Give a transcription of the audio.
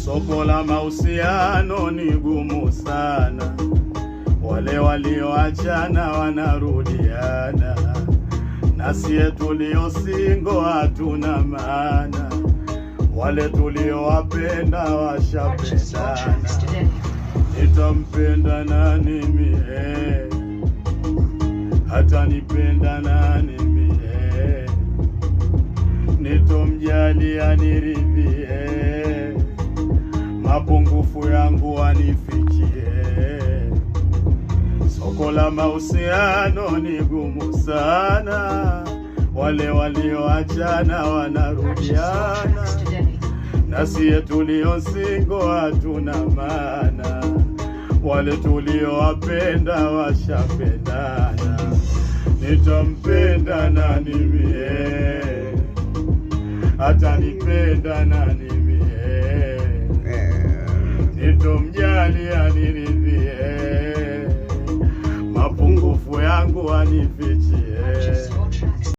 Soko la mahusiano ni gumu sana, wale walioachana wanarudiana, na sie tulio single hatuna maana, wale tuliowapenda washapendana. Nitampenda nani mie, hata nipenda nani mie, nitomjali aniridhie, mapungufu yangu anifichie. Soko la mahusiano ni gumu sana, wale walioachana wanarudiana, na sie tulio single hatuna maana, wale tuliowapenda washapendana. Nitampenda nani mie, hata nipenda nani mie, nitomjali aniridhie, mapungufu yangu anifichie.